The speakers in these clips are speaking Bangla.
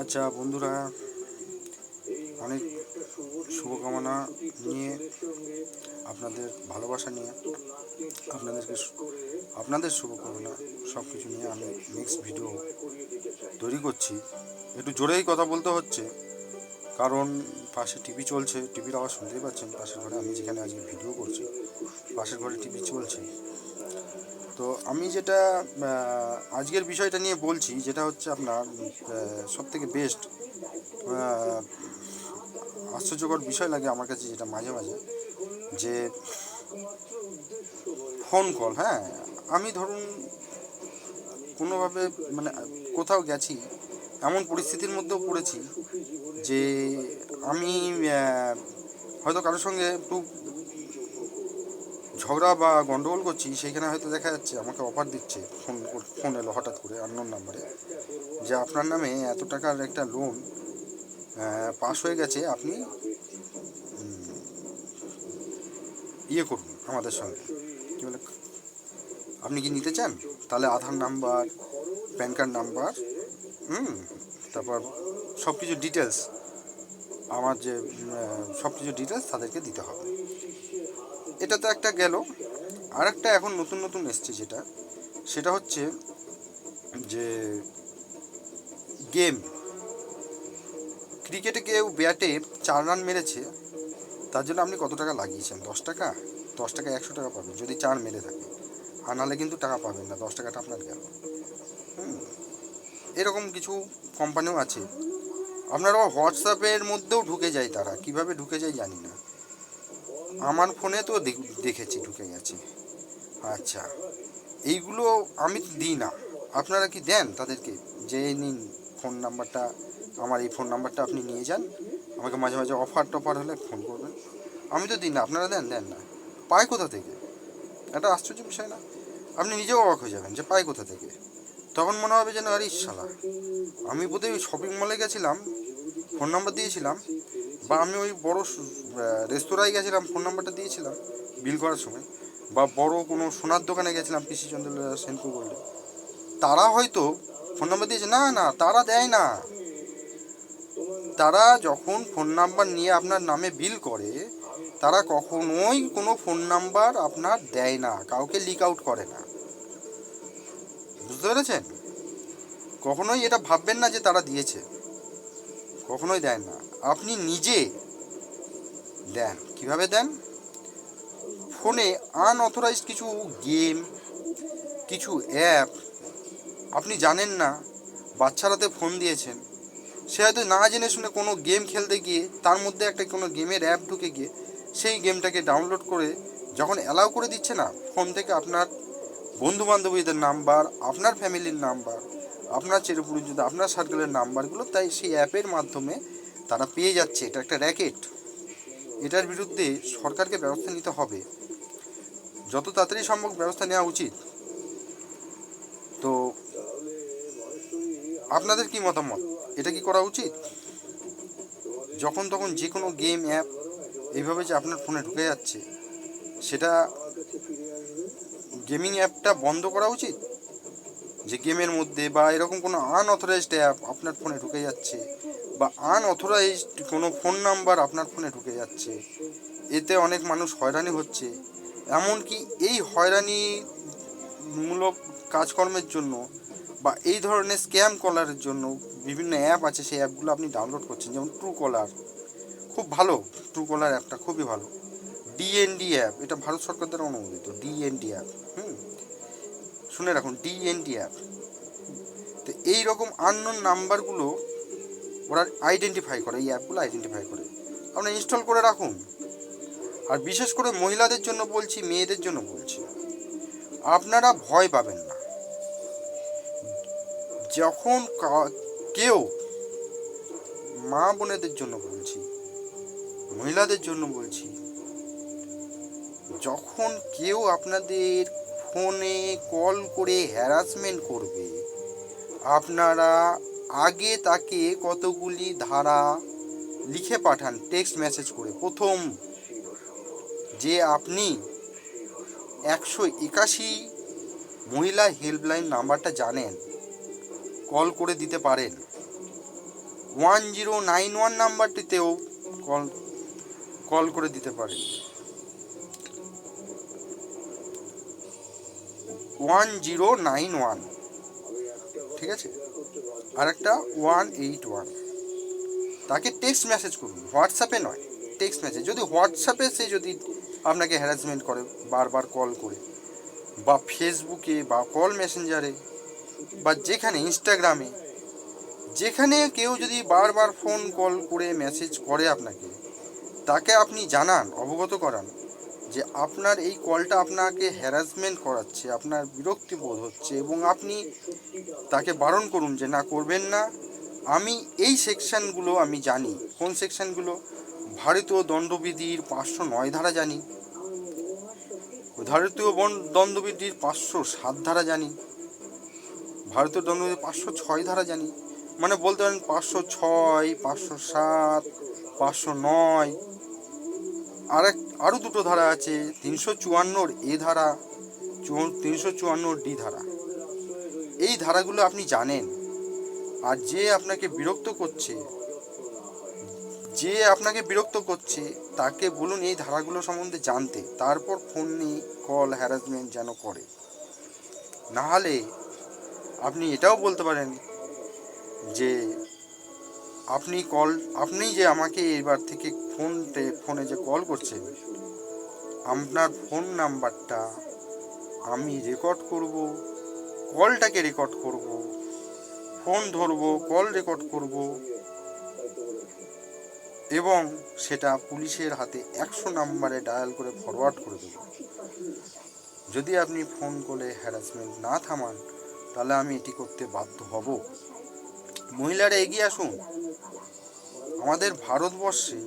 আচ্ছা বন্ধুরা, অনেক শুভকামনা নিয়ে, আপনাদের ভালোবাসা নিয়ে, আপনাদের শুভকামনা সব কিছু নিয়ে আমি নেক্সট ভিডিও তৈরি করছি। একটু জোরেই কথা বলতে হচ্ছে, কারণ পাশে টিভি চলছে, টিভির আওয়াজ শুনতেই পাচ্ছেন। পাশের ঘরে আমি যেখানে আজকে ভিডিও করছি, পাশের ঘরে টিভি চলছে। তো আমি যেটা আজকের বিষয়টা নিয়ে বলছি, যেটা হচ্ছে আপনার সবথেকে বেস্ট আশ্চর্যকর বিষয় লাগে আমার কাছে, যেটা মাঝে মাঝে, যে ফোন কল। হ্যাঁ, আমি ধরুন কোনোভাবে মানে কোথাও গেছি, এমন পরিস্থিতির মধ্যেও পড়েছি যে আমি হয়তো কারোর সঙ্গে একটু ঝগড়া বা গন্ডগোল করছি, সেইখানে হয়তো দেখা যাচ্ছে আমাকে অফার দিচ্ছে, ফোন এলো হঠাৎ করে আননোন নাম্বারে, যে আপনার নামে এত টাকার একটা লোন পাস হয়ে গেছে, আপনি ইয়ে করুন আমাদের সঙ্গে। কী বলে, আপনি কি নিতে চান? তাহলে আধার নাম্বার, প্যান কার্ড নাম্বার, তারপর সব কিছু ডিটেলস, আমার যে সব কিছু ডিটেলস তাদেরকে দিতে হবে। এটা তো একটা গেল। আর একটা এখন নতুন নতুন এসছে, সেটা হচ্ছে যে গেম, ক্রিকেটে কেউ ব্যাটে 4 রান মেরেছে, তার জন্য আপনি কত টাকা লাগিয়েছেন? 10 টাকা। 10 টাকা 100 টাকা পাবেন যদি 4 মেরে থাকে, আর নাহলে কিন্তু টাকা পাবেন না, 10 টাকাটা আপনার গেল। এরকম কিছু কোম্পানিও আছে। আপনারা হোয়াটসঅ্যাপের মধ্যেও ঢুকে যায়, তারা কিভাবে ঢুকে যায় জানি না, আমার ফোনে তো দেখেছি ঢুকে গেছে। আচ্ছা, এইগুলো আমি দিই না। আপনারা কি দেন তাদেরকে, যে নিন ফোন নাম্বারটা, আমার এই ফোন নাম্বারটা আপনি নিয়ে যান, আমাকে মাঝে মাঝে অফার টফার হলে ফোন করবেন? আমি তো দিই না, আপনারা দেন না। পায় কোথা থেকে? একটা আশ্চর্য বিষয় না? আপনি নিজেও অবাক হয়ে যাবেন যে পায় কোথা থেকে। তখন মনে হবে যেন আরে শালা, আমি বোধহয় ওই শপিং মলে গেছিলাম, ফোন নাম্বার দিয়েছিলাম, বা আমি ওই বড় রেস্তোরাঁয় গেছিলাম, ফোন নাম্বারটা দিয়েছিলাম বিল করার সময়, বা বড় কোনো সোনার দোকানে গেছিলাম, পিসি চন্দ্র সেনকো গোল্ডে, তারা হয়তো ফোন নাম্বার দিয়েছে। না না, তারা দেয় না। তারা যখন ফোন নাম্বার নিয়ে আপনার নামে বিল করে, তারা কখনোই কোনো ফোন নাম্বার আপনার দেয় না, কাউকে লিক আউট করে না। বুঝতে পেরেছেন? কখনোই এটা ভাববেন না যে তারা দিয়েছে, কখনোই দেয় না। আপনি নিজে দেন। কিভাবে দেন? ফোনে আনঅথরাইজড কিছু গেম, কিছু অ্যাপ আপনি জানেন না, বাচ্চারাতে ফোন দিয়েছেন, সে হয়তো না জেনে শুনে কোনো গেম খেলতে গিয়ে তার মধ্যে একটা কোনো গেমের অ্যাপ ঢুকে গিয়ে সেই গেমটাকে ডাউনলোড করে যখন অ্যালাউ করে দিচ্ছে না, ফোন থেকে আপনার বন্ধু বান্ধবীদের নাম্বার, আপনার ফ্যামিলির নাম্বার, আপনার চিরপরিচিত আপনার সার্কেলের নাম্বারগুলো, তাই সেই অ্যাপের মাধ্যমে তারা পেয়ে যাচ্ছে। এটা একটা র্যাকেট। এটার বিরুদ্ধে সরকারকে ব্যবস্থা নিতে হবে, যত তাড়াতাড়ি সম্ভব ব্যবস্থা নেওয়া উচিত। তো আপনাদের কি মতামত? এটা কি করা উচিত? যখন তখন যে কোনো গেম অ্যাপ এইভাবে যে আপনার ফোনে ঢুকে যাচ্ছে, সেটা গেমিং অ্যাপটা বন্ধ করা উচিত। যে গেমের মধ্যে বা এরকম কোনো আনঅথরাইজড অ্যাপ আপনার ফোনে ঢুকে যাচ্ছে, বা আনঅথরাইজড কোনো ফোন নাম্বার আপনার ফোনে ঢুকে যাচ্ছে, এতে অনেক মানুষ হয়রানি হচ্ছে। এমনকি এই হয়রানিমূলক কাজকর্মের জন্য বা এই ধরনের স্ক্যাম কলারের জন্য বিভিন্ন অ্যাপ আছে, সেই অ্যাপগুলো আপনি ডাউনলোড করছেন, যেমন ট্রু কলার, খুব ভালো। ট্রু কলার অ্যাপটা খুবই ভালো। ডিএনডি অ্যাপ, এটা ভারত সরকার দ্বারা অনুমোদিত, ডিএনডি অ্যাপ। শুনে রাখুন, ডিএনডি অ্যাপ। তো এই রকম আননোন নাম্বারগুলো ওরা আইডেন্টিফাই করে, এই অ্যাপগুলো আইডেন্টিফাই করে, আপনারা ইনস্টল করে রাখুন। আর বিশেষ করে মহিলাদের জন্য বলছি, মেয়েদের জন্য বলছি, আপনারা ভয় পাবেন না। যখন কেউ, মা বোনেদের জন্য বলছি, মহিলাদের জন্য বলছি, যখন কেউ আপনাদের ফোনে কল করে হ্যারাসমেন্ট করবে, আপনারা আগে তাকে কতগুলি ধারা লিখে পাঠান টেক্সট মেসেজ করে। প্রথম, যে আপনি 181 মহিলা হেল্পলাইন নাম্বারটা জানেন, কল করে দিতে পারেন। 1091 নাম্বারটিতেও কল করে দিতে পারেন। 1091, ঠিক আছে, আর একটা 181। তাকে টেক্সট মেসেজ করুন, হোয়াটসঅ্যাপে নয়, টেক্সট মেসেজ। যদি হোয়াটসঅ্যাপে সে যদি আপনাকে হ্যারাসমেন্ট করে বারবার কল করে, বা ফেসবুকে, বা কল মেসেঞ্জারে, বা যেখানে ইনস্টাগ্রামে, যেখানে কেউ যদি বারবার ফোন কল করে মেসেজ করে আপনাকে, তাকে আপনি জানান, অবগত করান যে আপনার এই কলটা আপনাকে হ্যারাসমেন্ট করাচ্ছে, আপনার বিরক্তি বোধ হচ্ছে, এবং আপনি তাকে বারণ করুন যে না, করবেন না। আমি এই সেকশানগুলো আমি জানি। কোন সেকশানগুলো? ভারতীয় দণ্ডবিধির 509 ধারা জানি, ভারতীয় দণ্ডবিধির 507 ধারা জানি, ভারতীয় দণ্ডবিধির 506 ধারা জানি। মানে বলতে পারেন 506, 507, 509, আরও দুটো ধারা আছে, 354 এ ধারা, 354 ডি ধারা। এই ধারাগুলো আপনি জানেন। আর যে আপনাকে বিরক্ত করছে তাকে বলুন এই ধারাগুলো সম্বন্ধে জানতে, তারপর ফোন নিয়ে কল হ্যারাসমেন্ট যেন করে। নাহলে আপনি এটাও বলতে পারেন যে আপনি যে আমাকে এবার থেকে ফোনে যে কল করছেন, আপনার ফোন নাম্বারটা আমি রেকর্ড করব, কলটাকে রেকর্ড করব, ফোন ধরব, কল রেকর্ড করব, এবং সেটা পুলিশের হাতে 100 নাম্বারে ডায়াল করে ফরওয়ার্ড করে দেব। যদি আপনি ফোন কলে হ্যারাসমেন্ট না থামান, তাহলে আমি এটি করতে বাধ্য হব। মহিলারা এগিয়ে আসুন। আমাদের ভারতবর্ষে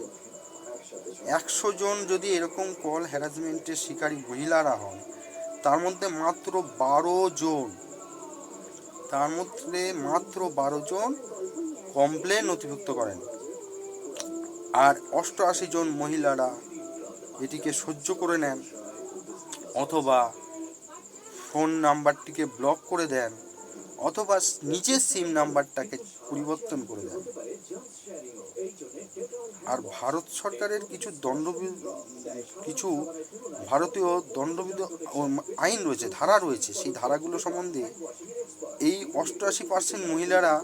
100 জন যদি এরকম কল হ্যারাসমেন্টের শিকারী মহিলারা হন, তার মধ্যে মাত্র 12 জন কমপ্লেন নথিভুক্ত করেন, আর 88 জন মহিলারা এটিকে সহ্য করে নেন, অথবা ফোন নাম্বারটিকে ব্লক করে দেন, অথবা নিজের সিম নাম্বারটাকে পরিবর্তন করে দেন। আর ভারত সরকারের কিছু ভারতীয় দণ্ডবিধি আইন রয়েছে, ধারা রয়েছে। সেই ধারাগুলো সম্বন্ধে এই 88% মহিলারা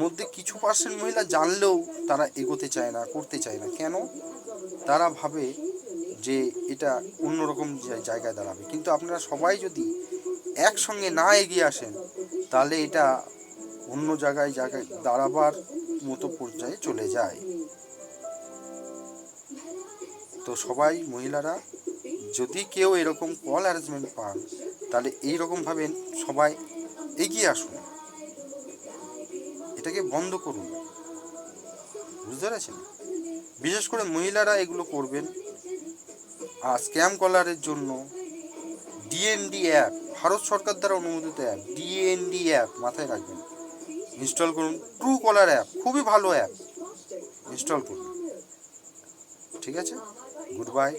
মধ্যে কিছু পার্সেন্ট মহিলা জানলেও তারা এগোতে চায় না, করতে চায় না। কেন? তারা ভাবে যে এটা অন্যরকম জায়গায় দাঁড়াবে। কিন্তু আপনারা সবাই যদি একসঙ্গে না এগিয়ে আসেন, তাহলে এটা অন্য জায়গায় দাঁড়াবার মতো পর্যায়ে চলে যায়। তো সবাই মহিলারা, যদি কেউ এরকম কল হ্যারাসমেন্ট পান, তাহলে এইরকমভাবে সবাই এগিয়ে আসুন, এটাকে বন্ধ করুন। বুঝতে পেরেছেন? বিশেষ করে মহিলারা এগুলো করবেন। আর স্ক্যাম কলারের জন্য ডিএনডি অ্যাপ, ভারত সরকার দ্বারা অনুমোদিত অ্যাপ, ডিএনডি অ্যাপ মাথায় রাখবেন, ইনস্টল করুন। ট্রু কলার অ্যাপ খুবই ভালো অ্যাপ, ইনস্টল করুন। ঠিক আছে, গুড বাই।